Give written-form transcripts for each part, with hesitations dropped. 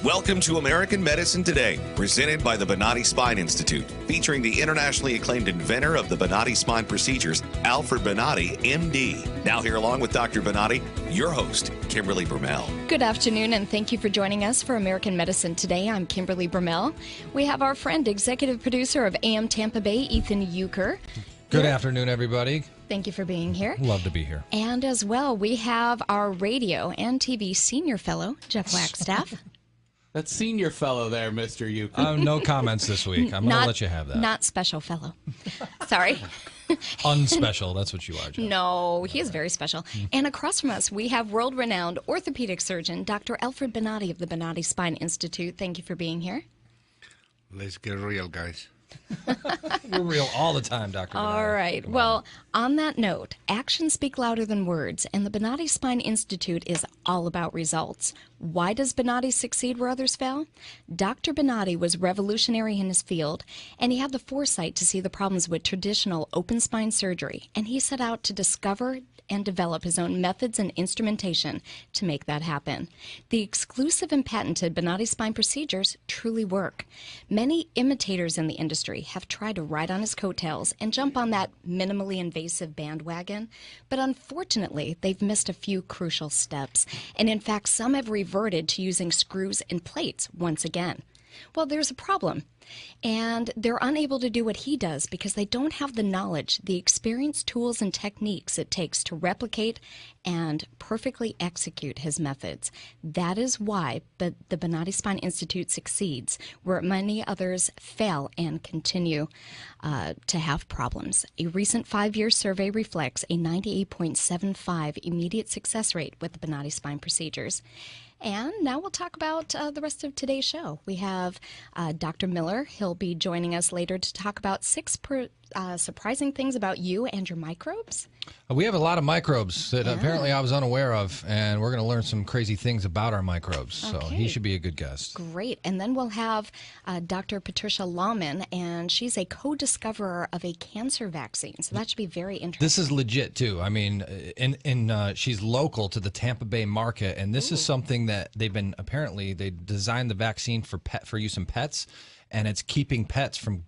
Welcome to American Medicine Today, presented by the Bonati Spine Institute, featuring the internationally acclaimed inventor of the Bonati Spine procedures, Alfred Bonatti, MD. Now here along with Dr. Bonatti, your host, Kimberly Brumell. Good afternoon, and thank you for joining us for American Medicine Today. I'm Kimberly Brumell. We have our friend, executive producer of AM Tampa Bay, Ethan Euchre. Good afternoon, everybody. Thank you for being here. Love to be here. And as well, we have our radio and TV senior fellow, Jeff Wagstaff. That senior fellow there, Mr. Euchre. No comments this week. I'm going to let you have that. Not special fellow. Sorry. Unspecial. That's what you are, Jeff. No, he is very special. And across from us, we have world-renowned orthopedic surgeon, Dr. Alfred Bonatti of the Bonati Spine Institute. Thank you for being here. Let's get real, guys. We're real all the time, Dr. Bonatti. All right. Well, on that note, actions speak louder than words, and the Bonati Spine Institute is all about results. Why does Bonatti succeed where others fail? Dr. Bonatti was revolutionary in his field, and he had the foresight to see the problems with traditional open spine surgery, and he set out to discover and develop his own methods and instrumentation to make that happen. The exclusive and patented Bonati spine procedures truly work. Many imitators in the industry have tried to ride on his coattails and jump on that minimally invasive bandwagon, but unfortunately, they've missed a few crucial steps, and in fact, some have reverted to using screws and plates once again. Well, there's a problem, and they're unable to do what he does because they don't have the knowledge, the experience, tools, and techniques it takes to replicate and perfectly execute his methods. That is why the Bonati Spine Institute succeeds, where many others fail and continue to have problems. A recent 5-year survey reflects a 98.75 immediate success rate with the Bonati spine procedures. And now we'll talk about the rest of today's show. We have Dr. Miller. He'll be joining us later to talk about 6 surprising things about you and your microbes. We have a lot of microbes that apparently I was unaware of, and we're going to learn some crazy things about our microbes. So he should be a good guest. Great. And then we'll have Dr. Patricia Lawman, and she's a co-discoverer of a cancer vaccine. So that should be very interesting. This is legit, too. I mean, she's local to the Tampa Bay market, and this is something that they designed the vaccine for use in pets, and it's keeping pets from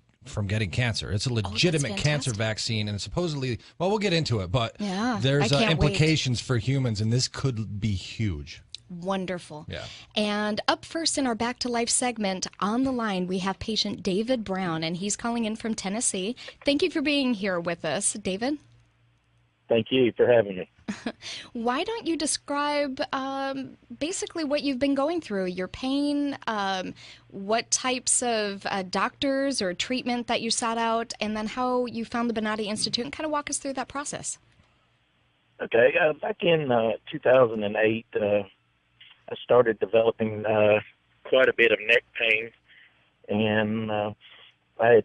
getting cancer. It's a legitimate cancer vaccine, and supposedly, well, we'll get into it, but there's implications for humans, and this could be huge. Wonderful. Yeah. And up first in our Back to Life segment, on the line, we have patient David Brown, and he's calling in from Tennessee. Thank you for being here with us, David. Thank you for having me. Why don't you describe basically what you've been going through, your pain, what types of doctors or treatment that you sought out, and then how you found the Bonati Institute, and kind of walk us through that process. Okay. Back in 2008, I started developing quite a bit of neck pain, and I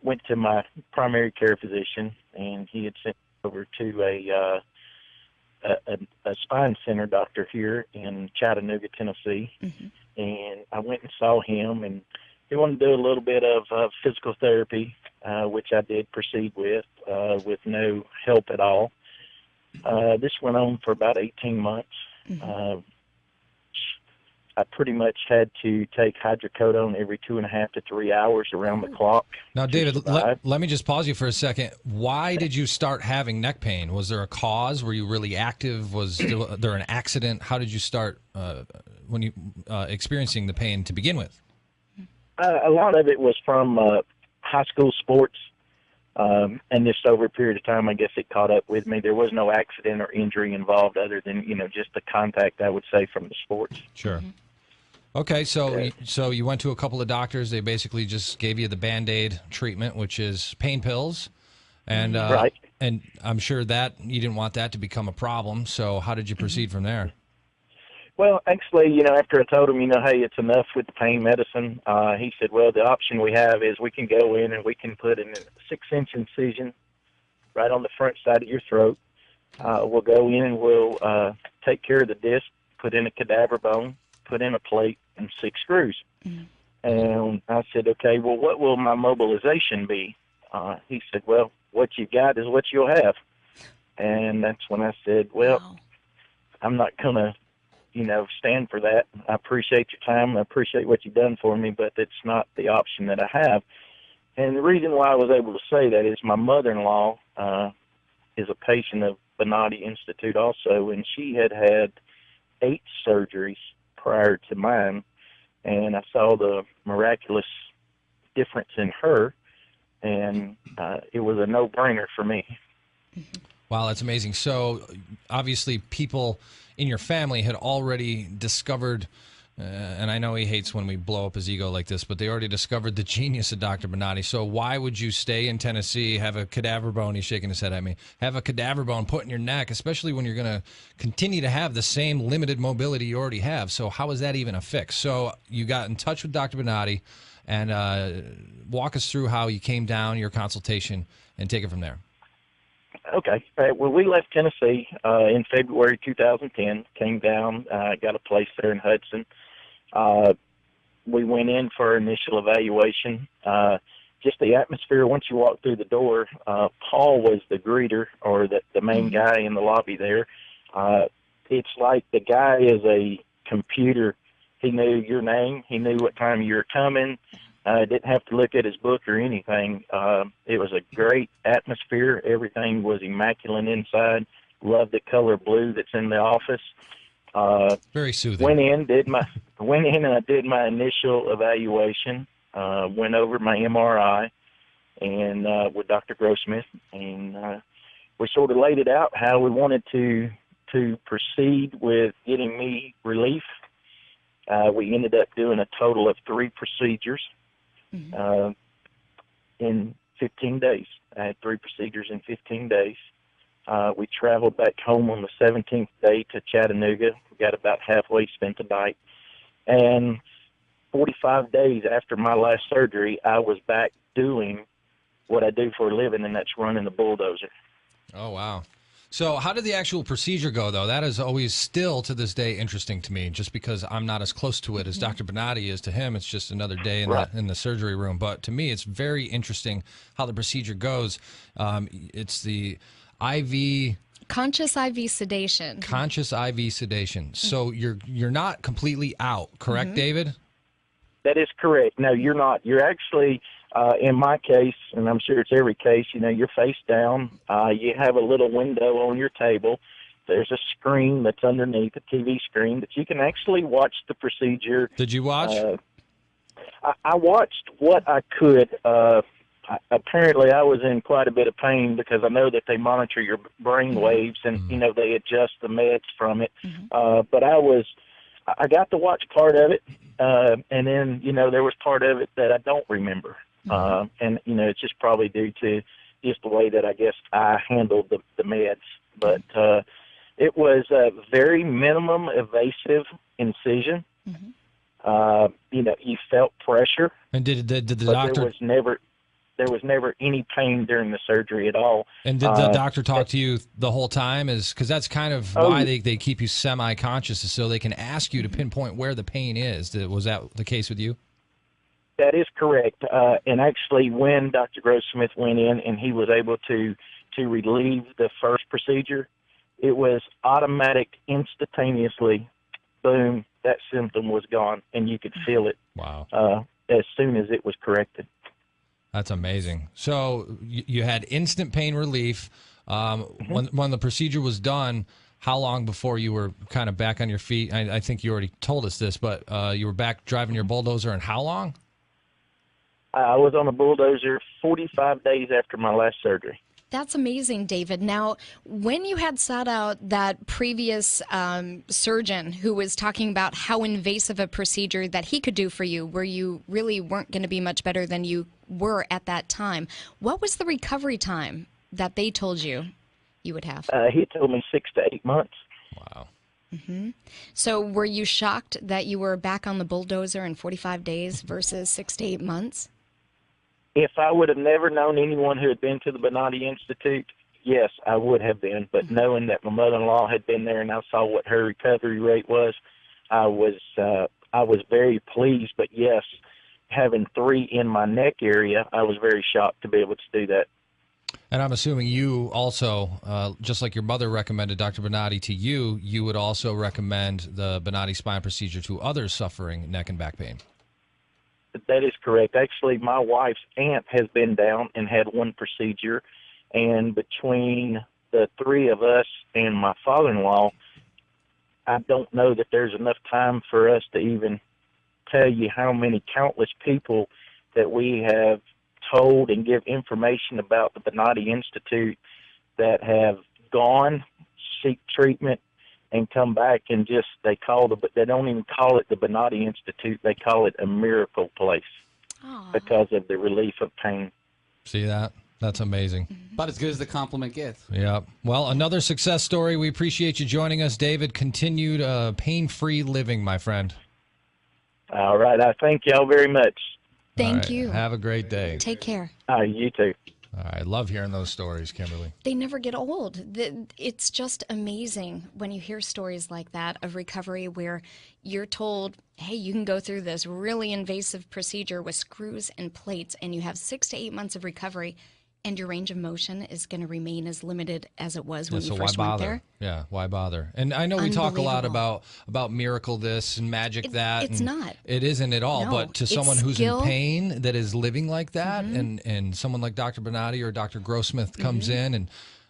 went to my primary care physician, and he had sent me over to a spine center doctor here in Chattanooga, Tennessee. And I went and saw him, and he wanted to do a little bit of physical therapy, which I did proceed with no help at all. This went on for about 18 months. I pretty much had to take hydrocodone every 2.5 to 3 hours around the clock. Now, David, let me just pause you for a second. Why did you start having neck pain? Was there a cause? Were you really active? Was there an accident? How did you start when you experiencing the pain to begin with? A lot of it was from high school sports, and just over a period of time, I guess it caught up with me. There was no accident or injury involved other than, just the contact, I would say, from the sports. Sure. Okay, so you went to a couple of doctors. They basically just gave you the Band-Aid treatment, which is pain pills, and right. And I'm sure that you didn't want that to become a problem. So how did you proceed from there? Well, actually, after I told him, hey, it's enough with the pain medicine, he said, well, the option we have is we can go in and we can put in a 6-inch incision right on the front side of your throat. We'll go in and we'll take care of the disc, put in a cadaver bone, put in a plate, and 6 screws. And I said, okay, well, what will my mobilization be? He said, well, what you got is what you'll have. And that's when I said, well, I'm not going to stand for that. I appreciate your time. I appreciate what you've done for me, but it's not the option that I have. And the reason why I was able to say that is my mother-in-law is a patient of Bonati Institute also, and she had had 8 surgeries prior to mine, and I saw the miraculous difference in her, and it was a no-brainer for me. Wow, that's amazing. So obviously people in your family had already discovered, and I know he hates when we blow up his ego like this, but they already discovered the genius of Dr. Bonatti. So why would you stay in Tennessee, have a cadaver bone, he's shaking his head at me, have a cadaver bone put in your neck, especially when you're going to continue to have the same limited mobility you already have? So how is that even a fix? So you got in touch with Dr. Bonatti, and walk us through how you came down, your consultation, and take it from there. Okay. Well, we left Tennessee in February 2010, came down, got a place there in Hudson. We went in for initial evaluation. Just the atmosphere, once you walk through the door, Paul was the greeter, or the main guy in the lobby there. It's like the guy is a computer. He knew your name. He knew what time you were coming. Didn't have to look at his book or anything. It was a great atmosphere. Everything was immaculate inside. Loved the color blue that's in the office. Very soothing. Went in and I did my initial evaluation. Went over my MRI and with Dr. Grossmith, and we sort of laid it out how we wanted to proceed with getting me relief. We ended up doing a total of 3 procedures in 15 days. I had 3 procedures in 15 days. We traveled back home on the 17th day to Chattanooga. We got about halfway, spent the night. And 45 days after my last surgery, I was back doing what I do for a living, and that's running the bulldozer. Oh, wow. So how did the actual procedure go, though? That is always still, to this day, interesting to me, just because I'm not as close to it as Dr. Bonatti is to him. It's just another day in the surgery room. But to me, it's very interesting how the procedure goes. It's the IV... Conscious IV sedation. Conscious IV sedation. So you're not completely out, correct, David? That is correct. No, you're not. You're actually... in my case, and I'm sure it's every case, you're face down. You have a little window on your table. There's a screen that's underneath, a TV screen, that you can actually watch the procedure. Did you watch? I watched what I could. Apparently, I was in quite a bit of pain because I know that they monitor your brain waves and, they adjust the meds from it. But I got to watch part of it, and then, there was part of it that I don't remember. And, it's just probably due to just the way that I guess I handled the meds. But it was a very minimum invasive incision. You felt pressure. And did the doctor... There was never any pain during the surgery at all. And did the doctor talk to you the whole time? Because that's kind of why they keep you semi-conscious, is so they can ask you to pinpoint where the pain is. Was that the case with you? That is correct. And actually, when Dr. Grossmith went in and he was able to relieve the first procedure, it was automatic, instantaneously, boom, that symptom was gone, and you could feel it. Wow. As soon as it was corrected. That's amazing. So you had instant pain relief. When the procedure was done, how long before you were kind of back on your feet? I think you already told us this, but you were back driving your bulldozer, and how long? I was on a bulldozer 45 days after my last surgery. That's amazing, David. Now, when you had sought out that previous surgeon who was talking about how invasive a procedure that he could do for you, where you really weren't going to be much better than you were at that time, what was the recovery time that they told you you would have? He told me 6 to 8 months. Wow. So were you shocked that you were back on the bulldozer in 45 days versus 6 to 8 months? If I would have never known anyone who had been to the Bonati Institute, yes, I would have been. But knowing that my mother-in-law had been there and I saw what her recovery rate was, I was very pleased. But yes, having 3 in my neck area, I was very shocked to be able to do that. And I'm assuming you also, just like your mother recommended Dr. Bonatti to you, you would also recommend the Bonati spine procedure to others suffering neck and back pain. That is correct. Actually, my wife's aunt has been down and had one procedure, and between the three of us and my father-in-law, I don't know that there's enough time for us to even tell you how many countless people that we have told and give information about the Bonati Institute that have gone, seek treatment, and come back and just, they don't even call it the Bonati Institute, they call it a miracle place. Aww. Because of the relief of pain. See that? That's amazing. About as good as the compliment gets. Yeah. Well, another success story. We appreciate you joining us, David. Continued pain-free living, my friend. All right. I thank y'all very much. Thank you. Have a great day. Take care. You too. I love hearing those stories, Kimberly. They never get old. It's just amazing when you hear stories like that of recovery where you're told, hey, you can go through this really invasive procedure with screws and plates, and you have 6 to 8 months of recovery, and your range of motion is going to remain as limited as it was when you first went there. Yeah, why bother? And I know we talk a lot about miracle this and magic that. It's not. It isn't at all. No, but to someone who's skill. in pain that is living like that, and someone like Dr. Bonatti or Dr. Grossmith comes in, and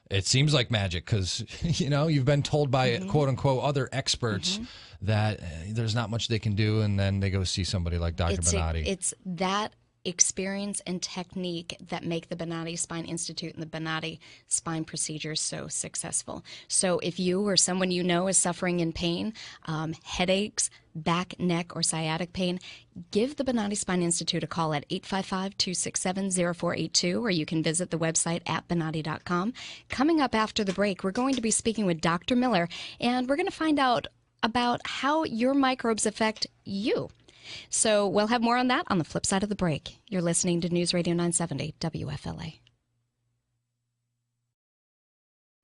it seems like magic because, you know, you've been told by quote-unquote other experts that there's not much they can do, and then they go see somebody like Dr. Bonatti. It's that experience and technique that make the Bonati Spine Institute and the Bonati spine procedures so successful. So if you or someone you know is suffering in pain, headaches, back, neck, or sciatic pain, give the Bonati Spine Institute a call at 855-267-0482, or you can visit the website at bonati.com. Coming up after the break, we're going to be speaking with Dr. Miller, and we're going to find out about how your microbes affect you. So we'll have more on that on the flip side of the break. You're listening to News Radio 970 WFLA.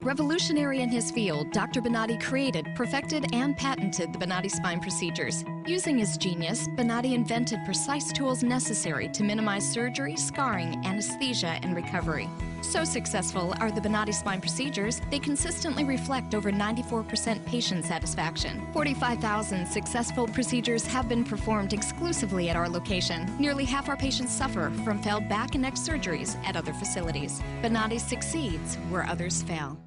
Revolutionary in his field, Dr. Bonatti created, perfected, and patented the Bonati spine procedures. Using his genius, Bonatti invented precise tools necessary to minimize surgery, scarring, anesthesia, and recovery. So successful are the Bonatti spine procedures, they consistently reflect over 94% patient satisfaction. 45,000 successful procedures have been performed exclusively at our location. Nearly half our patients suffer from failed back and neck surgeries at other facilities. Bonatti succeeds where others fail.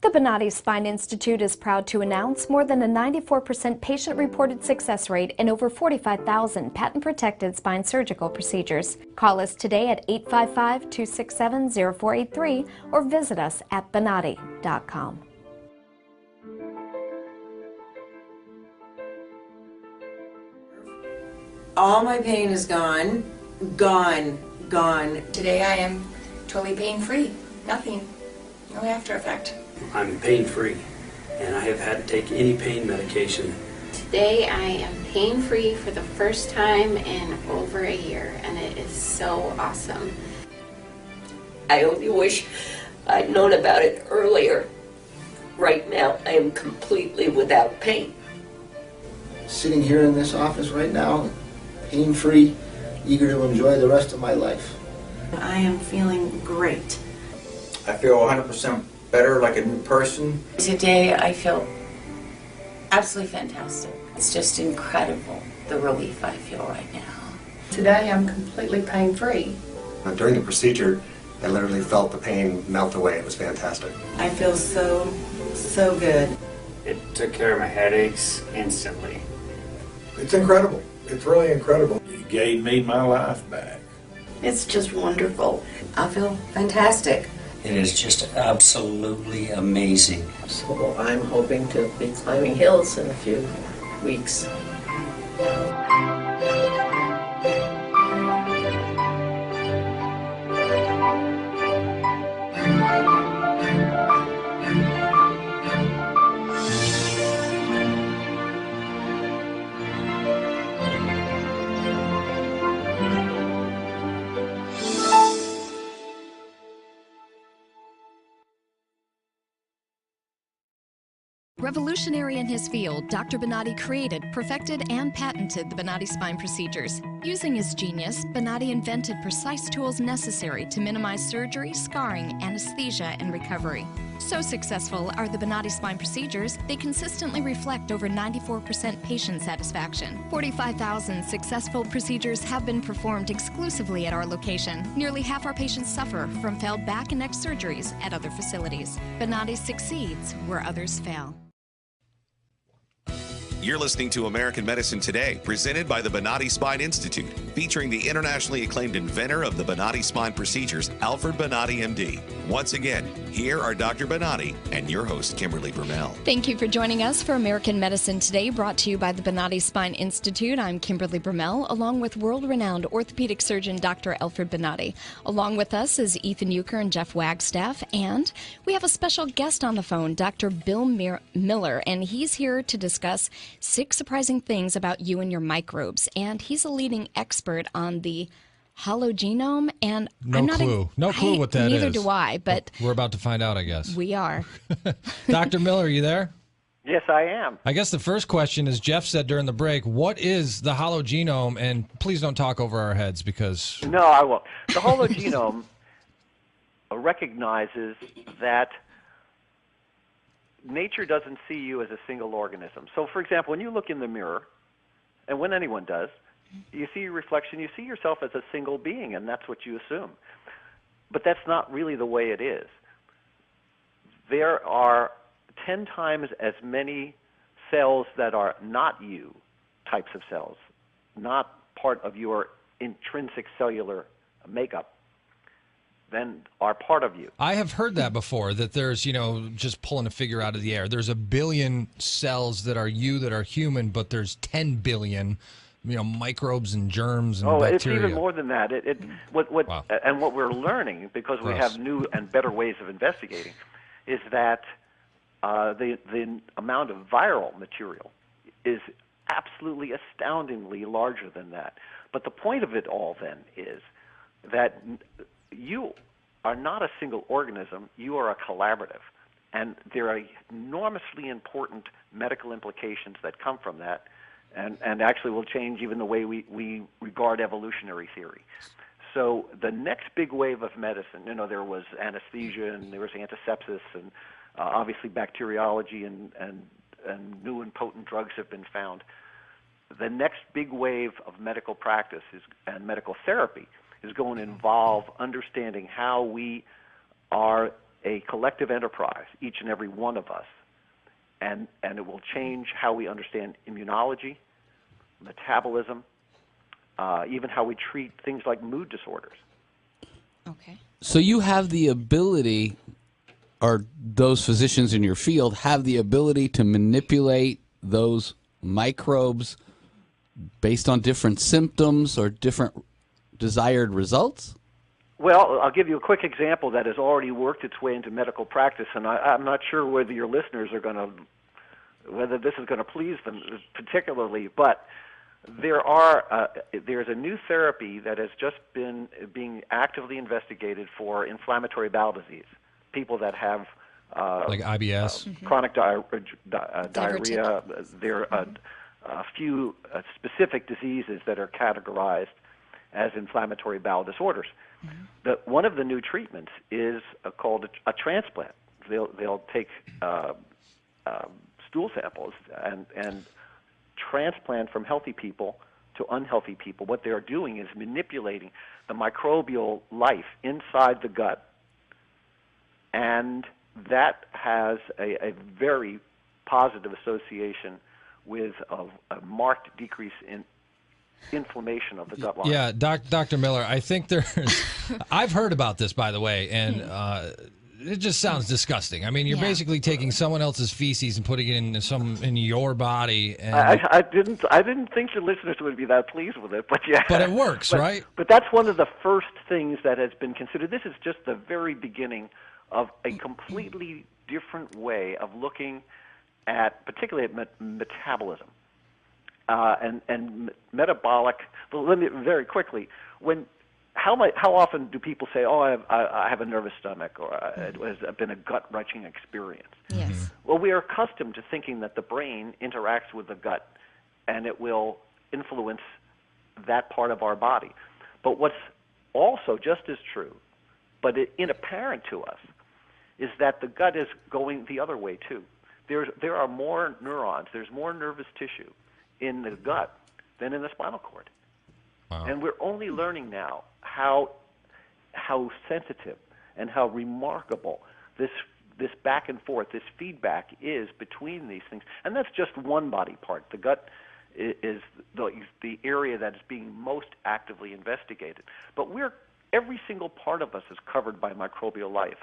The Bonati Spine Institute is proud to announce more than a 94% patient-reported success rate in over 45,000 patent-protected spine surgical procedures. Call us today at 855-267-0483 or visit us at bonati.com. All my pain is gone, gone. Today I am totally pain-free. Nothing. No after effect. I'm pain-free, and I have had to take any pain medication. Today I am pain-free for the first time in over a year, and it is so awesome. I only wish I'd known about it earlier. Right now, I am completely without pain. Sitting here in this office right now, pain-free, eager to enjoy the rest of my life. I am feeling great. I feel 100% better, like a new person. Today I feel absolutely fantastic. It's just incredible, the relief I feel right now. Today I'm completely pain-free. During the procedure, I literally felt the pain melt away. It was fantastic. I feel so good. It took care of my headaches instantly. It's incredible. It's really incredible. It gave me my life back. It's just wonderful. I feel fantastic. It is just absolutely amazing. So I'm hoping to be climbing hills in a few weeks. Revolutionary in his field, Dr. Bonatti created, perfected, and patented the Bonati Spine procedures. Using his genius, Bonatti invented precise tools necessary to minimize surgery, scarring, anesthesia, and recovery. So successful are the Bonati Spine procedures, they consistently reflect over 94% patient satisfaction. 45,000 successful procedures have been performed exclusively at our location. Nearly half our patients suffer from failed back and neck surgeries at other facilities. Bonatti succeeds where others fail. You're listening to American Medicine Today, presented by the Bonati Spine Institute, featuring the internationally acclaimed inventor of the Bonati Spine procedures, Alfred Bonatti, MD. Once again, here are Dr. Bonatti and your host, Kimberly Brumell. Thank you for joining us for American Medicine Today, brought to you by the Bonati Spine Institute. I'm Kimberly Brumell, along with world-renowned orthopedic surgeon Dr. Alfred Bonatti. Along with us is Ethan Euchre and Jeff Wagstaff, and we have a special guest on the phone, Dr. Bill Miller, and he's here to discuss 6 surprising things about you and your microbes. And he's a leading expert on the Hologenome, and No clue what that is. Neither do I, but we're about to find out, I guess. We are. Dr. Miller, are you there? Yes, I am. I guess the first question is, Jeff said during the break, what is the Hologenome? And please don't talk over our heads because... No, I won't. The Hologenome recognizes that nature doesn't see you as a single organism. So, for example, when you look in the mirror, and when anyone does, you see your reflection, you see yourself as a single being, and that's what you assume. But that's not really the way it is. There are 10 times as many cells that are not you types of cells, not part of your intrinsic cellular makeup, than are part of you. I have heard that before, that there's, just pulling a figure out of the air. There's 1 billion cells that are you, that are human, but there's 10 billion, microbes and germs and bacteria. It's even more than that. Wow. And what we're learning, because we have new and better ways of investigating, is that the amount of viral material is absolutely astoundingly larger than that. But the point of it all then is that you are not a single organism, you are a collaborative. And there are enormously important medical implications that come from that, and actually will change even the way we regard evolutionary theory. So the next big wave of medicine, there was anesthesia and there was antisepsis and obviously bacteriology and new and potent drugs have been found. The next big wave of medical practice and medical therapy is going to involve understanding how we are a collective enterprise, each and every one of us, and it will change how we understand immunology, metabolism, even how we treat things like mood disorders. Okay. So you have the ability, or those physicians in your field have the ability to manipulate those microbes based on different symptoms or different desired results? Well, I'll give you a quick example that has already worked its way into medical practice, and I'm not sure whether your listeners are whether this is going to please them particularly, but there's a new therapy that has just been being actively investigated for inflammatory bowel disease. People that have like IBS, chronic diarrhea. There are a few specific diseases that are categorized as inflammatory bowel disorders. One of the new treatments is called a transplant. They'll take stool samples and transplant from healthy people to unhealthy people. What they are doing is manipulating the microbial life inside the gut, and that has a very positive association with a marked decrease in inflammation of the gut line. Yeah, Dr. Miller, I think I've heard about this, by the way, and it just sounds disgusting. I mean, you're basically taking someone else's feces and putting it in your body. And I didn't think your listeners would be that pleased with it, but yeah. But it works, right? But that's one of the first things that has been considered. This is just the very beginning of a completely different way of looking at, particularly at metabolism. And metabolic. Well, let me very quickly. How often do people say, "Oh, I have a nervous stomach," or "It has been a gut-wrenching experience"? Yes. Well, we are accustomed to thinking that the brain interacts with the gut and it will influence that part of our body. But what's also just as true, but inapparent to us, is that the gut is going the other way too. There are more neurons, there's more nervous tissue in the gut than in the spinal cord. Wow. And we're only learning now how sensitive and how remarkable this back and forth, this feedback is between these things. And that's just one body part. The gut is the area that is being most actively investigated. But every single part of us is covered by microbial life.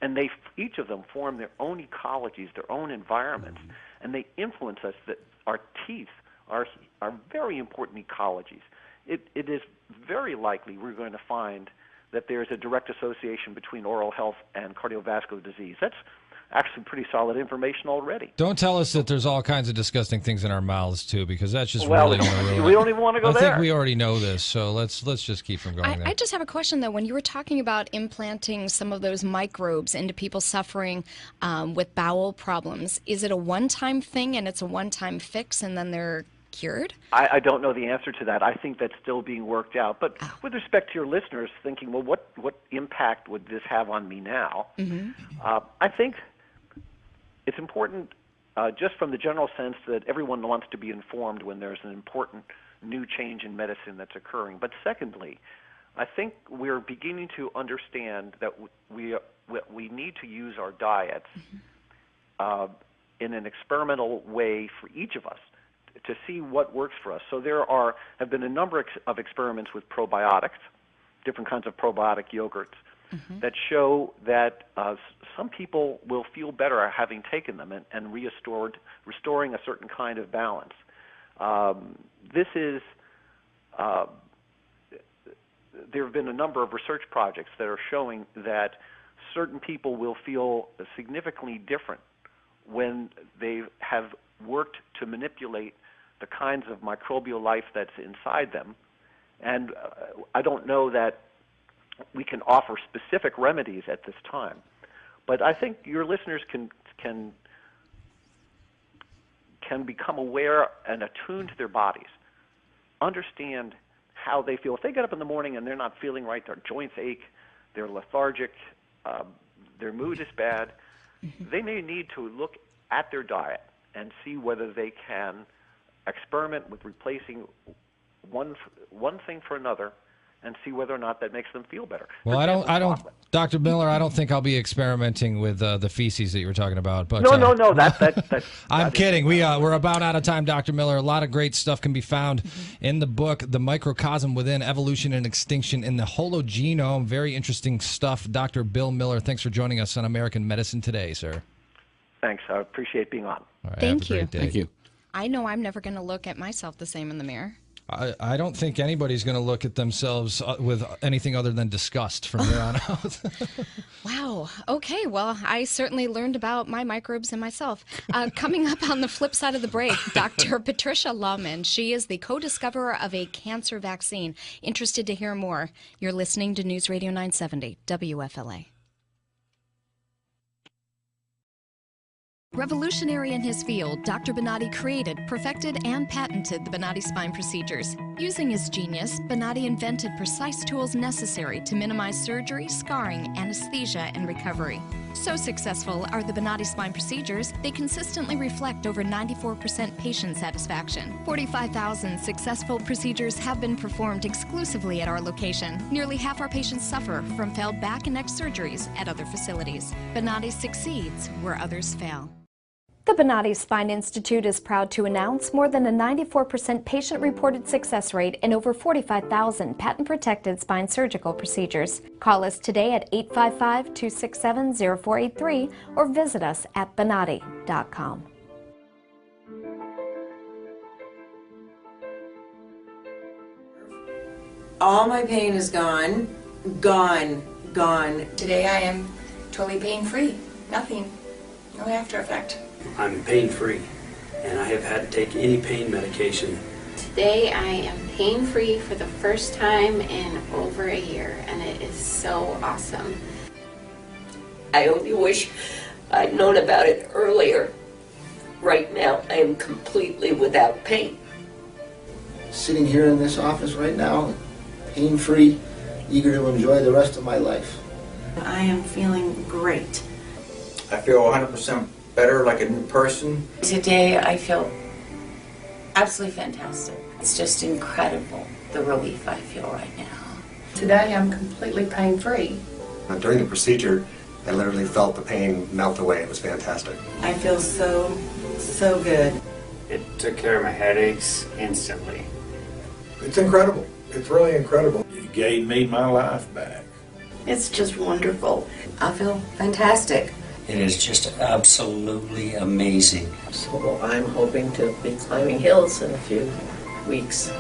And each of them form their own ecologies, their own environments, and they influence us. That our teeth are very important ecologies. It is very likely we're going to find that there's a direct association between oral health and cardiovascular disease. That's actually pretty solid information already. Don't tell us that there's all kinds of disgusting things in our mouths too, because that's just well, really going to ruin it. We don't even want to go there. I think we already know this, so let's just keep from going there. I just have a question though. When you were talking about implanting some of those microbes into people suffering with bowel problems, is it a one-time thing and it's a one-time fix and then they're cured? I don't know the answer to that. I think that's still being worked out. But with respect to your listeners thinking, well, what impact would this have on me now? I think it's important just from the general sense that everyone wants to be informed when there's an important new change in medicine that's occurring. But secondly, I think we're beginning to understand that we need to use our diets in an experimental way for each of us to see what works for us. So there have been a number of experiments with probiotics, different kinds of probiotic yogurts, that show that some people will feel better having taken them and restoring a certain kind of balance. There have been a number of research projects that are showing that certain people will feel significantly different when they have worked to manipulate the kinds of microbial life that's inside them. And I don't know that we can offer specific remedies at this time, but I think your listeners can become aware and attuned to their bodies, understand how they feel. If they get up in the morning and they're not feeling right, their joints ache, they're lethargic, their mood is bad, they may need to look at their diet and see whether they can experiment with replacing one thing for another and see whether or not that makes them feel better. Well, I don't, Dr. Miller, I don't think I'll be experimenting with the feces that you were talking about. But no, that's I'm kidding. We're about out of time, Dr. Miller. A lot of great stuff can be found in the book, The Microcosm Within, Evolution and Extinction in the Hologenome. Very interesting stuff. Dr. Bill Miller, thanks for joining us on American Medicine Today, sir. Thanks. I appreciate being on. All right, Thank you. Thank you. I know I'm never going to look at myself the same in the mirror. I don't think anybody's going to look at themselves with anything other than disgust from here on out. Wow. Okay. Well, I certainly learned about my microbes and myself. Coming up on the flip side of the break, Dr. Patricia Lawman. She is the co-discoverer of a cancer vaccine. Interested to hear more? You're listening to News Radio 970, WFLA. Revolutionary in his field, Dr. Bonatti created, perfected, and patented the Bonati Spine procedures. Using his genius, Bonatti invented precise tools necessary to minimize surgery, scarring, anesthesia, and recovery. So successful are the Bonati Spine procedures, they consistently reflect over 94% patient satisfaction. 45,000 successful procedures have been performed exclusively at our location. Nearly half our patients suffer from failed back and neck surgeries at other facilities. Bonatti succeeds where others fail. The Bonati Spine Institute is proud to announce more than a 94% patient-reported success rate in over 45,000 patent-protected spine surgical procedures. Call us today at 855-267-0483 or visit us at bonati.com. All my pain is gone, gone. Today I am totally pain-free. Nothing. No after effect. I'm pain-free, and I have had to take any pain medication. Today I am pain-free for the first time in over a year, and it is so awesome. I only wish I'd known about it earlier. Right now, I am completely without pain. Sitting here in this office right now, pain-free, eager to enjoy the rest of my life. I am feeling great. I feel 100% better, like a new person. Today I feel absolutely fantastic. It's just incredible, the relief I feel right now. Today I'm completely pain-free. During the procedure, I literally felt the pain melt away. It was fantastic. I feel so good. It took care of my headaches instantly. It's incredible. It's really incredible. It gave me my life back. It's just wonderful. I feel fantastic. It is just absolutely amazing. So I'm hoping to be climbing hills in a few weeks.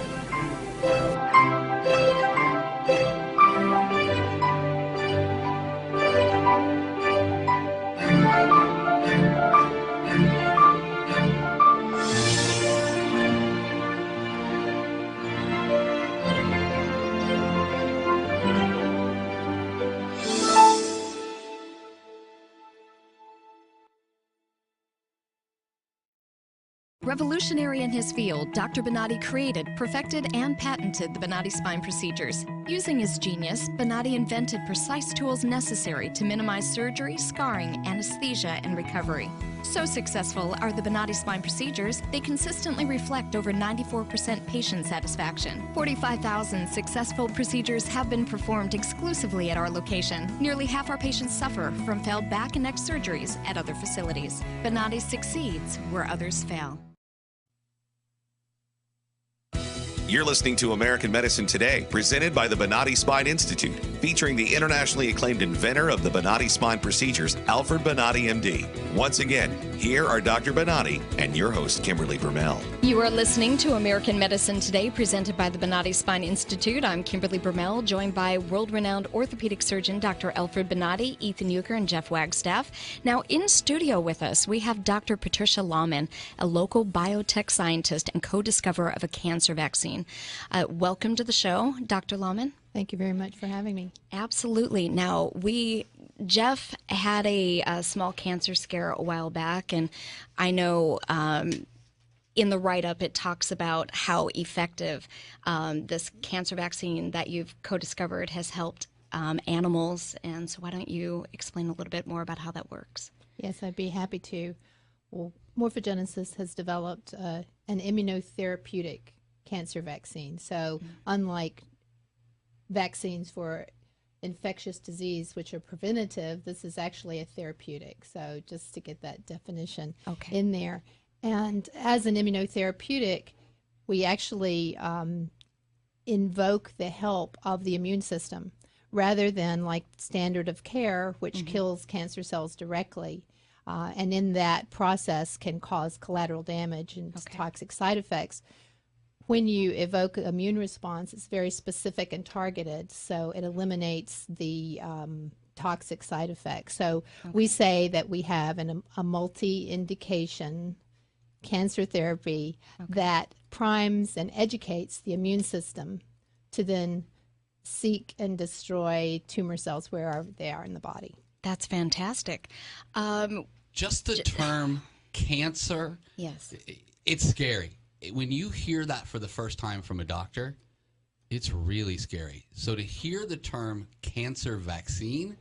Revolutionary in his field, Dr. Bonatti created, perfected, and patented the Bonati Spine procedures. Using his genius, Bonatti invented precise tools necessary to minimize surgery, scarring, anesthesia, and recovery. So successful are the Bonati Spine procedures, they consistently reflect over 94% patient satisfaction. 45,000 successful procedures have been performed exclusively at our location. Nearly half our patients suffer from failed back and neck surgeries at other facilities. Bonatti succeeds where others fail. You're listening to American Medicine Today, presented by the Bonati Spine Institute, featuring the internationally acclaimed inventor of the Bonati Spine procedures, Alfred Bonatti, MD. Once again, here are Dr. Bonatti and your host, Kimberly Bermel. You are listening to American Medicine Today, presented by the Bonati Spine Institute. I'm Kimberly Bermel, joined by world-renowned orthopedic surgeon Dr. Alfred Bonatti, Ethan Euchre, and Jeff Wagstaff. Now, in studio with us, we have Dr. Patricia Lawman, a local biotech scientist and co-discoverer of a cancer vaccine. Welcome to the show, Dr. Lawman. Thank you very much for having me. Absolutely. Now, Jeff had a small cancer scare a while back, and I know in the write-up it talks about how effective this cancer vaccine that you've co-discovered has helped animals. And so why don't you explain a little bit more about how that works? Yes, I'd be happy to. Well, Morphogenesis has developed an immunotherapeutic cancer vaccine. So unlike vaccines for infectious disease, which are preventative, this is actually a therapeutic. So just to get that definition in there. And as an immunotherapeutic, we actually invoke the help of the immune system rather than like standard of care, which kills cancer cells directly. And in that process can cause collateral damage and toxic side effects. When you evoke an immune response, it's very specific and targeted, so it eliminates the toxic side effects. So we say that we have a multi-indication cancer therapy that primes and educates the immune system to then seek and destroy tumor cells wherever they are in the body. That's fantastic. Just the term cancer, yes, it's scary. When you hear that for the first time from a doctor, it's really scary. So to hear the term cancer vaccine,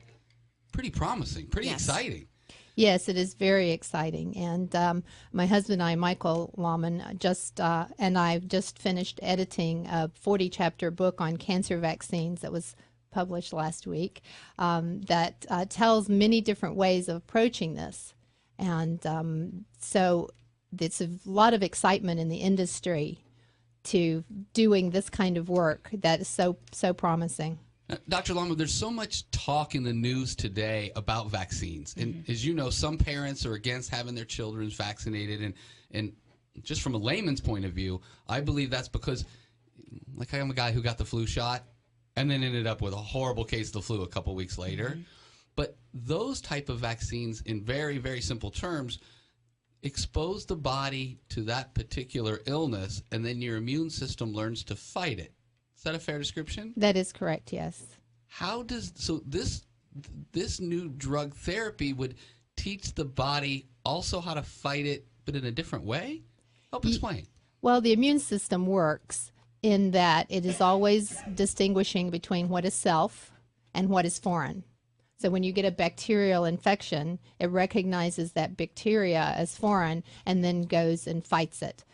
pretty promising, pretty exciting. Yes, it is very exciting. And my husband and I, Michael Lawman, and I've just finished editing a 40-chapter book on cancer vaccines that was published last week that tells many different ways of approaching this. And so it's a lot of excitement in the industry to doing this kind of work that is so promising. Dr. Lawman, there's so much talk in the news today about vaccines. And as you know, some parents are against having their children vaccinated. And just from a layman's point of view, I believe that's because, like, I'm a guy who got the flu shot and then ended up with a horrible case of the flu a couple weeks later. But those type of vaccines, in very, very simple terms, expose the body to that particular illness, and then your immune system learns to fight it. Is that a fair description? That is correct, yes. How does this new drug therapy would teach the body also how to fight it, but in a different way? Help explain. Well, the immune system works in that it is always distinguishing between what is self and what is foreign. So when you get a bacterial infection, it recognizes that bacteria as foreign and then goes and fights it.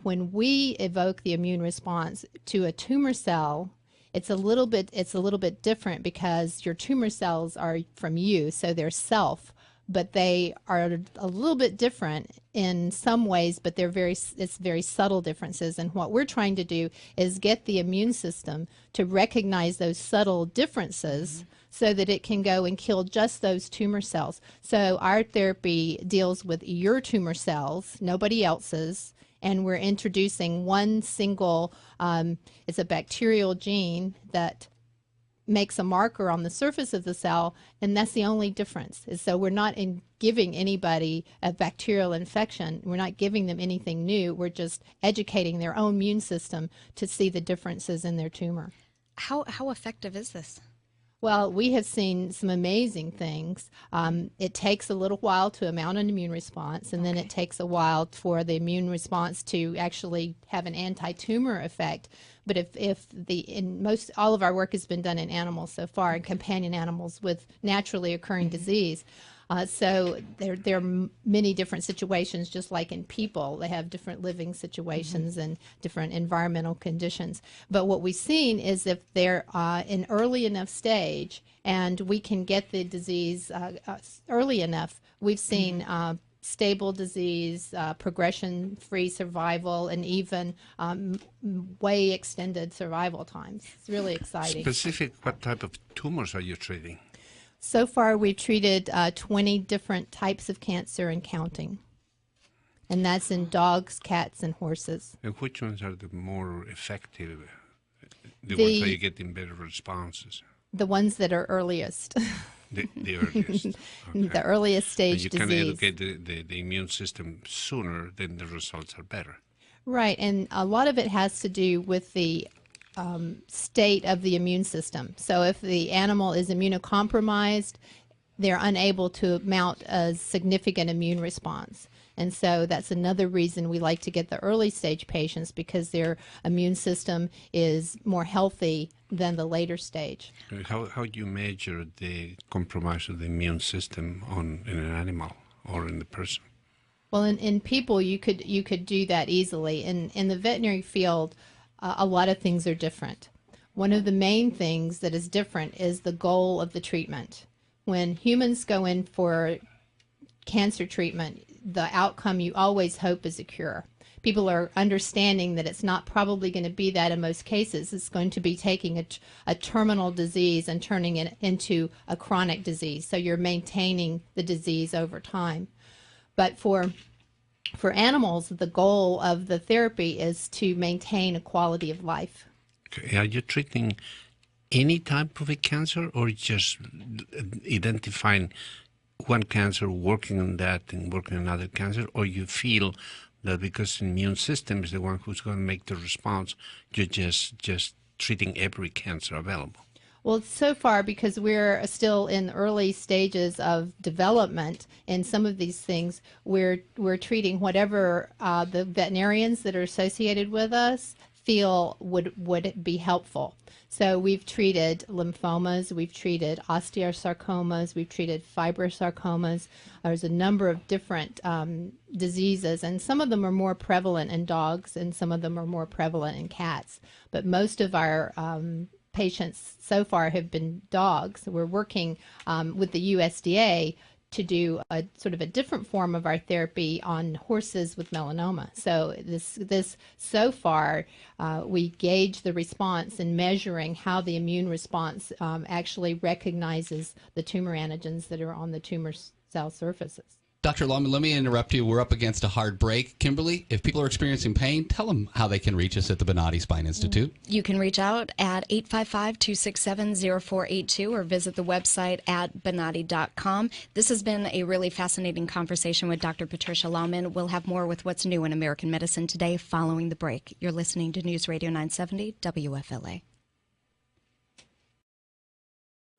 When we evoke the immune response to a tumor cell, it's a little bit different because your tumor cells are from you, so they're self, but they are a little bit different in some ways, but it's very subtle differences. And what we're trying to do is get the immune system to recognize those subtle differences so that it can go and kill just those tumor cells. So our therapy deals with your tumor cells, nobody else's, and we're introducing one single, it's a bacterial gene that makes a marker on the surface of the cell, and that's the only difference. So we're not giving anybody a bacterial infection. We're not giving them anything new. We're just educating their own immune system to see the differences in their tumor. How effective is this? Well, we have seen some amazing things. It takes a little while to mount an immune response, and then it takes a while for the immune response to actually have an anti-tumor effect. But all of our work has been done in animals so far, in companion animals with naturally occurring disease. So there are many different situations, just like in people. They have different living situations and different environmental conditions. But what we've seen is if they're in early enough stage and we can get the disease early enough, we've seen stable disease, progression-free survival, and even way extended survival times. It's really exciting. Specific, what type of tumors are you treating? So far, we've treated 20 different types of cancer and counting. And that's in dogs, cats, and horses. And which ones are the more effective? The ones that you get in better responses? The ones that are earliest. The earliest. Okay. The earliest stage and you disease. can educate the immune system sooner, then the results are better. Right, and a lot of it has to do with the state of the immune system. So if the animal is immunocompromised, they're unable to mount a significant immune response. And so that's another reason we like to get the early stage patients, because their immune system is more healthy than the later stage. How do you measure the compromise of the immune system in an animal or in the person? Well, in people, you could do that easily. In the veterinary field, a lot of things are different. One of the main things that is different is the goal of the treatment. When humans go in for cancer treatment, the outcome you always hope is a cure. People are understanding that it's not probably going to be that in most cases. It's going to be taking a terminal disease and turning it into a chronic disease. So you're maintaining the disease over time. But for animals, the goal of the therapy is to maintain a quality of life. Okay. Are you treating any type of a cancer, or just identifying one cancer, working on that and working on another cancer, or you feel that because the immune system is the one who's going to make the response, you're just treating every cancer available? Well, so far, because we're still in early stages of development in some of these things, we're treating whatever the veterinarians that are associated with us feel would be helpful. So we've treated lymphomas, we've treated osteosarcomas, we've treated fibrosarcomas. There's a number of different diseases, and some of them are more prevalent in dogs and some of them are more prevalent in cats. But most of our patients so far have been dogs. We're working with the USDA to do a sort of a different form of our therapy on horses with melanoma. So this so far we gauge the response in measuring how the immune response actually recognizes the tumor antigens that are on the tumor cell surfaces. Dr. Lawman, let me interrupt you. We're up against a hard break. Kimberly, if people are experiencing pain, tell them how they can reach us at the Bonati Spine Institute. You can reach out at 855-267-0482 or visit the website at bonati.com. This has been a really fascinating conversation with Dr. Patricia Lawman. We'll have more with what's new in American medicine today following the break. You're listening to News Radio 970 WFLA.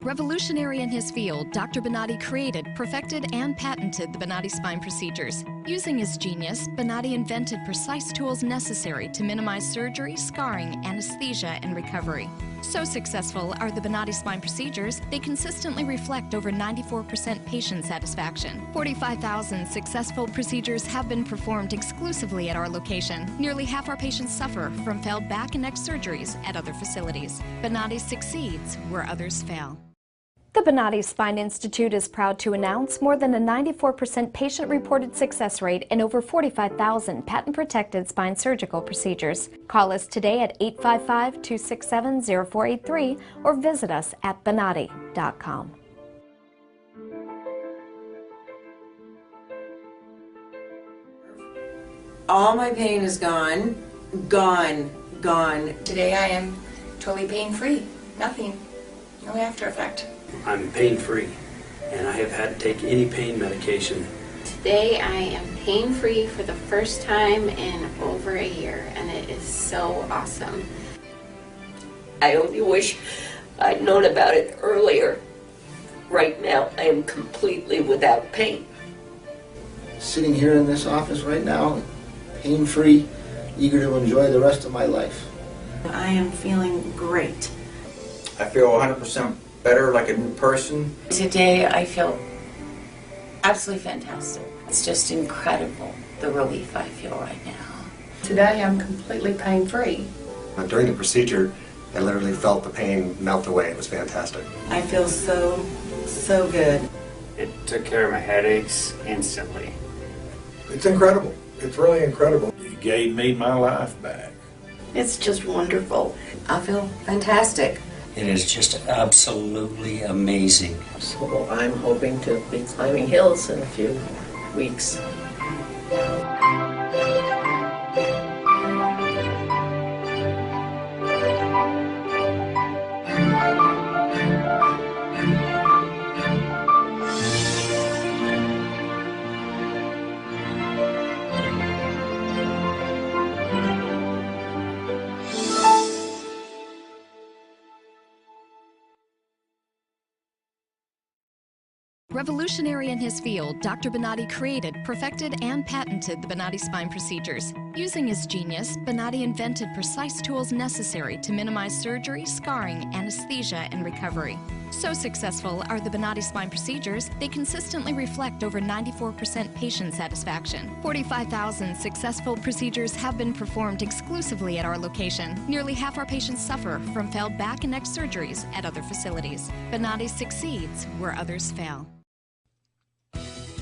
Revolutionary in his field, Dr. Bonatti created, perfected, and patented the Bonati Spine procedures. Using his genius, Bonatti invented precise tools necessary to minimize surgery, scarring, anesthesia, and recovery. So successful are the Bonati Spine procedures, they consistently reflect over 94% patient satisfaction. 45,000 successful procedures have been performed exclusively at our location. Nearly half our patients suffer from failed back and neck surgeries at other facilities. Bonatti succeeds where others fail. The Bonati Spine Institute is proud to announce more than a 94% patient-reported success rate in over 45,000 patent-protected spine surgical procedures. Call us today at 855-267-0483 or visit us at bonati.com. All my pain is gone, gone, gone. Today I am totally pain-free. Nothing. No after effect. I'm pain-free, and I have had to take any pain medication. Today I am pain-free for the first time in over a year, and it is so awesome. I only wish I'd known about it earlier. Right now, I am completely without pain. Sitting here in this office right now, pain-free, eager to enjoy the rest of my life. I am feeling great. I feel 100% better, like a new person. Today I feel absolutely fantastic. It's just incredible, the relief I feel right now. Today I'm completely pain-free. During the procedure, I literally felt the pain melt away. It was fantastic. I feel so good. It took care of my headaches instantly. It's incredible. It's really incredible. You gave me my life back. It's just wonderful. I feel fantastic. It is just absolutely amazing. So I'm hoping to be climbing hills in a few weeks. Revolutionary in his field, Dr. Bonatti created, perfected, and patented the Bonati Spine procedures. Using his genius, Bonatti invented precise tools necessary to minimize surgery, scarring, anesthesia, and recovery. So successful are the Bonati Spine procedures, they consistently reflect over 94% patient satisfaction. 45,000 successful procedures have been performed exclusively at our location. Nearly half our patients suffer from failed back and neck surgeries at other facilities. Bonatti succeeds where others fail.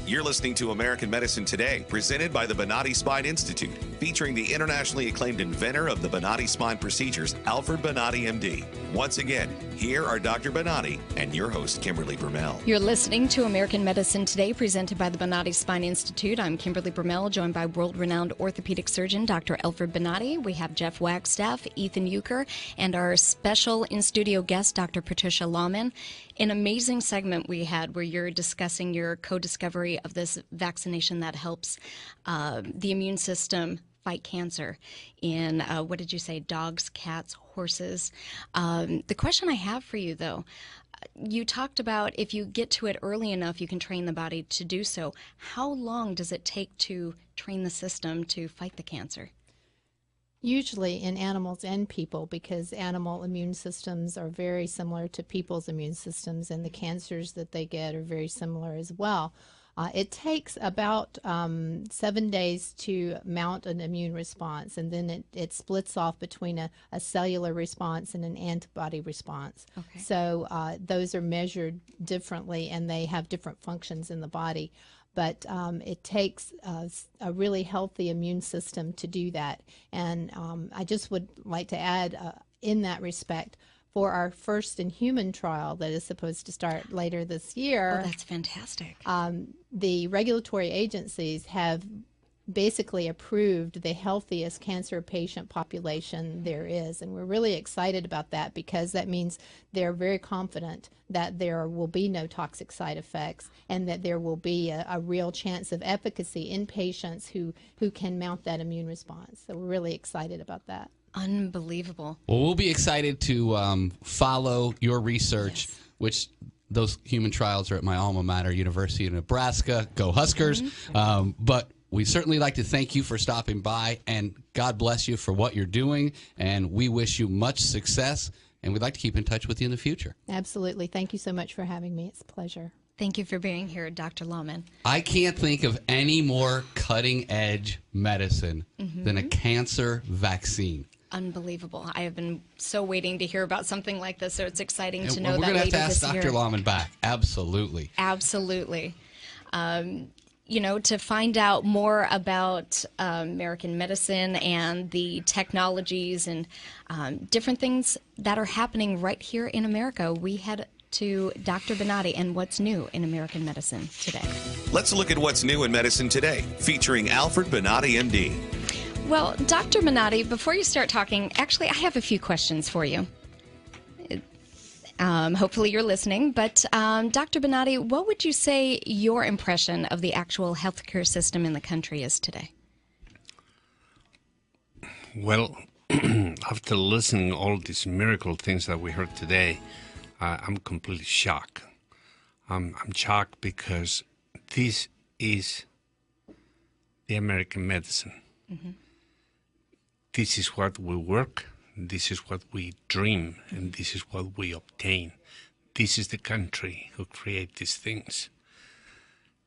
You're listening to American Medicine Today, presented by the Bonati Spine Institute, featuring the internationally acclaimed inventor of the Bonati Spine procedures, Alfred Bonatti, MD. Once again, here are Dr. Bonatti and your host, Kimberly Brummel. You're listening to American Medicine Today, presented by the Bonati Spine Institute. I'm Kimberly Brummel, joined by world-renowned orthopedic surgeon, Dr. Alfred Bonatti. We have Jeff Wagstaff, Ethan Euchre, and our special in-studio guest, Dr. Patricia Lawman. An amazing segment we had where you're discussing your co-discovery of this vaccination that helps the immune system fight cancer in, what did you say, dogs, cats, horses. The question I have for you, though, you talked about if you get to it early enough, you can train the body to do so. How long does it take to train the system to fight the cancer? Usually in animals and people, because animal immune systems are very similar to people's immune systems, and the cancers that they get are very similar as well. It takes about 7 days to mount an immune response, and then it splits off between a cellular response and an antibody response. Okay. So those are measured differently, and they have different functions in the body. But it takes a really healthy immune system to do that. And I just would like to add, in that respect, for our first in human trial that is supposed to start later this year. Oh, that's fantastic. The regulatory agencies have basically approved the healthiest cancer patient population there is, and we're really excited about that, because that means they're very confident that there will be no toxic side effects and that there will be a real chance of efficacy in patients who can mount that immune response. So we're really excited about that. Unbelievable. Well, we'll be excited to follow your research. Yes. which those human trials are at my alma mater, University of Nebraska. Go Huskers. But we certainly like to thank you for stopping by, and God bless you for what you're doing, and we wish you much success, and we'd like to keep in touch with you in the future. Absolutely. Thank you so much for having me. It's a pleasure. Thank you for being here, Dr. Lawman. I can't think of any more cutting-edge medicine than a cancer vaccine. Unbelievable. I have been so waiting to hear about something like this, so it's exciting to know we're that going to have to later ask this year. Dr. Lawman back. Absolutely. Absolutely. You know, to find out more about American medicine and the technologies and different things that are happening right here in America, we head to Dr. Bonatti and what's new in American medicine today. Let's look at what's new in medicine today, featuring Alfred Bonatti, MD. Well, Dr. Bonatti, before you start talking, actually, I have a few questions for you. Hopefully you're listening, but Dr. Bonatti, what would you say your impression of the actual healthcare system in the country is today? Well, after listening to all these miracle things that we heard today, I'm completely shocked. I'm shocked because this is the American medicine. This is what we work, this is what we dream, and this is what we obtain. This is the country who create these things.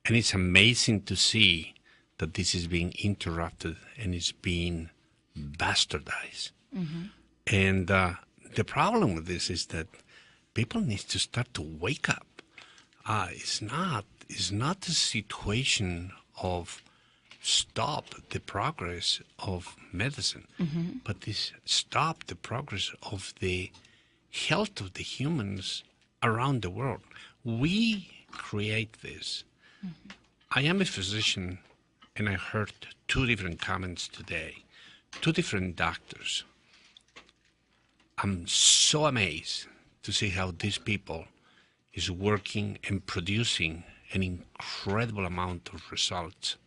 And it's amazing to see that this is being interrupted and it's being bastardized. And the problem with this is that people need to start to wake up. It's not a situation of stop the progress of medicine, but this stop the progress of the health of the humans around the world. We create this. I am a physician, and I heard two different comments today, two different doctors. I'm so amazed to see how these people is working and producing an incredible amount of results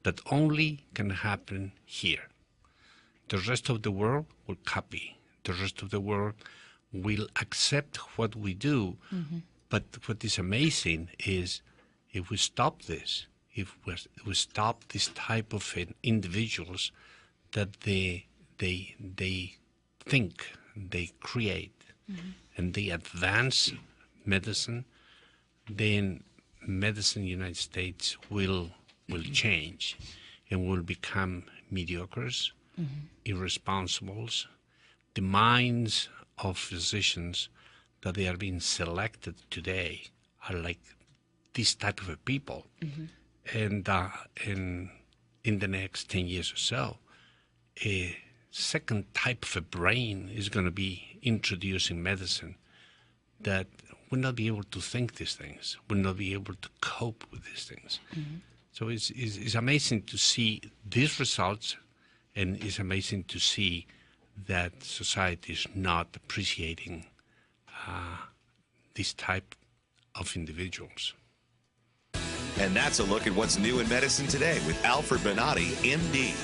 that only can happen here. The rest of the world will copy. The rest of the world will accept what we do. But what is amazing is if we stop this, if we stop this type of individuals that they think, they create, and they advance medicine, then medicine in the United States will change and will become mediocres, irresponsibles. The minds of physicians that they are being selected today are like this type of a people. And in the next 10 years or so, a second type of a brain is going to be introduced in medicine that will not be able to think these things, will not be able to cope with these things. So it's amazing to see these results, and it's amazing to see that society is not appreciating this type of individuals. And that's a look at what's new in medicine today with Alfred Bonatti, MD.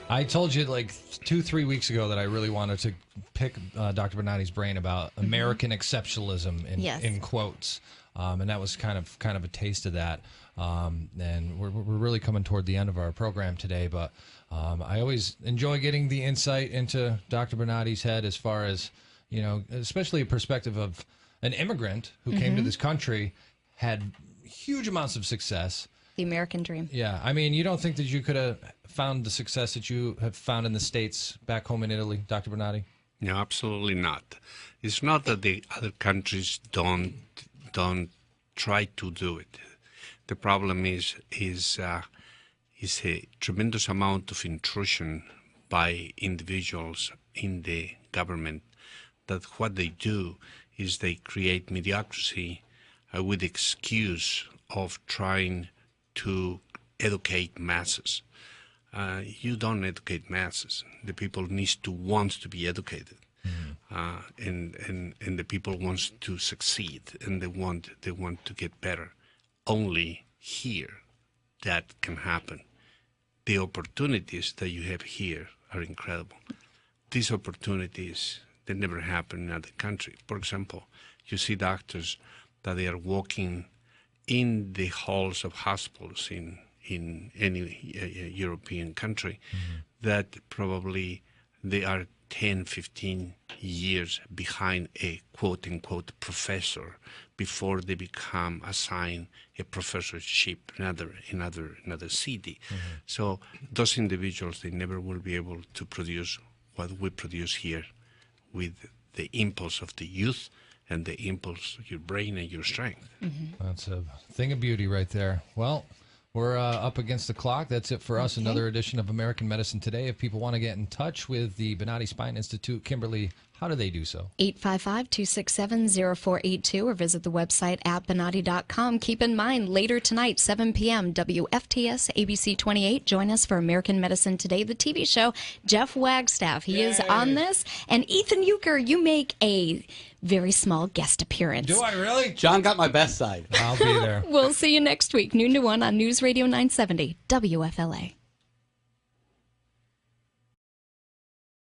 I told you like 2-3 weeks ago that I really wanted to pick Dr. Bonatti's brain about American exceptionalism in quotes. And that was kind of a taste of that. And we're really coming toward the end of our program today, but I always enjoy getting the insight into Dr. Bonatti's head as far as, you know, especially a perspective of an immigrant who came to this country, had huge amounts of success. The American dream. Yeah. I mean, you don't think that you could have found the success that you have found in the States back home in Italy, Dr. Bonatti? No, absolutely not. It's not that the other countries don't try to do it. The problem is a tremendous amount of intrusion by individuals in the government, that what they do is they create mediocrity with the excuse of trying to educate masses. You don't educate masses. The people need to want to be educated. And the people want to succeed, and they want to get better. Only here that can happen. The opportunities that you have here are incredible. These opportunities that never happen in other country. For example, you see doctors that they are walking in the halls of hospitals in any European country, that probably they are 10, 15 years behind a quote-unquote professor before they become assigned a professorship in another city. So those individuals, they never will be able to produce what we produce here with the impulse of the youth and the impulse of your brain and your strength. That's a thing of beauty right there. Well, we're up against the clock. That's it for us. Another edition of American Medicine Today. If people want to get in touch with the Bonati Spine Institute, Kimberly, how do they do so? 855-267-0482 or visit the website at Banati.com. Keep in mind, later tonight, 7 p.m., WFTS ABC 28. Join us for American Medicine Today, the TV show. Jeff Wagstaff, he is on this. And Ethan Euchre, you make a very small guest appearance. Do I really? John got my best side. I'll be there. We'll see you next week, noon to 1 on News Radio 970, WFLA.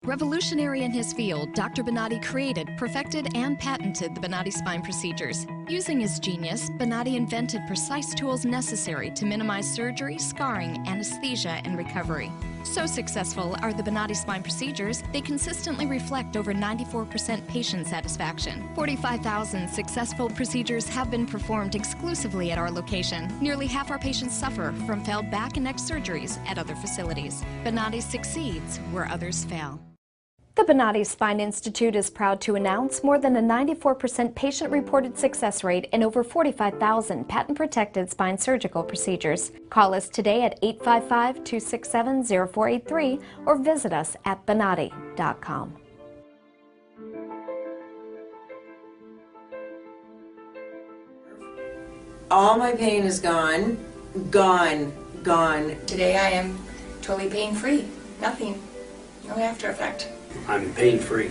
Revolutionary in his field, Dr. Bonatti created, perfected, and patented the Bonati spine procedures. Using his genius, Bonatti invented precise tools necessary to minimize surgery, scarring, anesthesia, and recovery. So successful are the Bonati spine procedures, they consistently reflect over 94% patient satisfaction. 45,000 successful procedures have been performed exclusively at our location. Nearly half our patients suffer from failed back and neck surgeries at other facilities. Bonatti succeeds where others fail. The Bonati Spine Institute is proud to announce more than a 94% patient-reported success rate in over 45,000 patent-protected spine surgical procedures. Call us today at 855-267-0483 or visit us at Banati.com. All my pain is gone, gone. Today I am totally pain-free. Nothing. No after effect. I'm pain-free,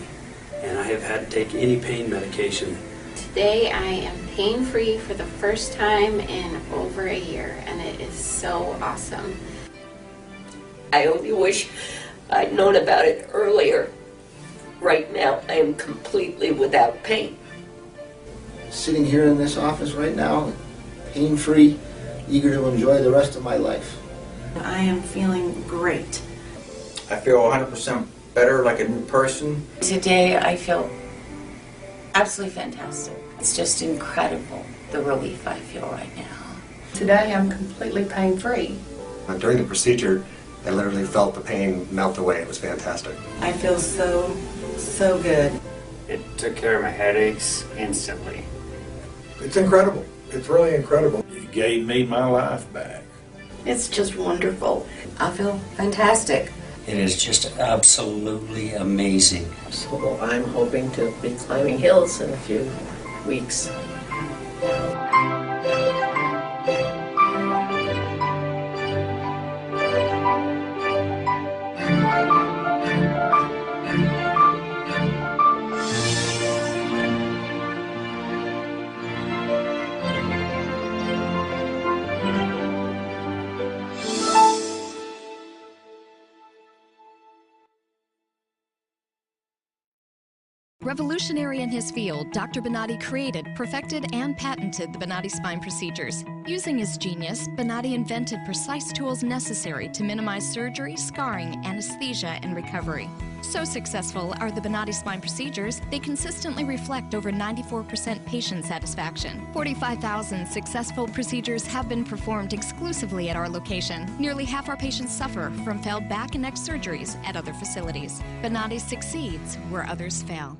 and I have had to take any pain medication. Today I am pain-free for the first time in over a year, and it is so awesome. I only wish I'd known about it earlier. Right now, I am completely without pain. Sitting here in this office right now, pain-free, eager to enjoy the rest of my life. I am feeling great. I feel 100% better, like a new person. Today I feel absolutely fantastic. It's just incredible, the relief I feel right now. Today I'm completely pain-free. During the procedure, I literally felt the pain melt away. It was fantastic. I feel so good. It took care of my headaches instantly. It's incredible. It's really incredible. It gave me my life back. It's just wonderful. I feel fantastic. It is just absolutely amazing. So I'm hoping to be climbing hills in a few weeks. Revolutionary in his field, Dr. Bonatti created, perfected, and patented the Bonati spine procedures. Using his genius, Bonatti invented precise tools necessary to minimize surgery, scarring, anesthesia, and recovery. So successful are the Bonati spine procedures, they consistently reflect over 94% patient satisfaction. 45,000 successful procedures have been performed exclusively at our location. Nearly half our patients suffer from failed back and neck surgeries at other facilities. Bonati succeeds where others fail.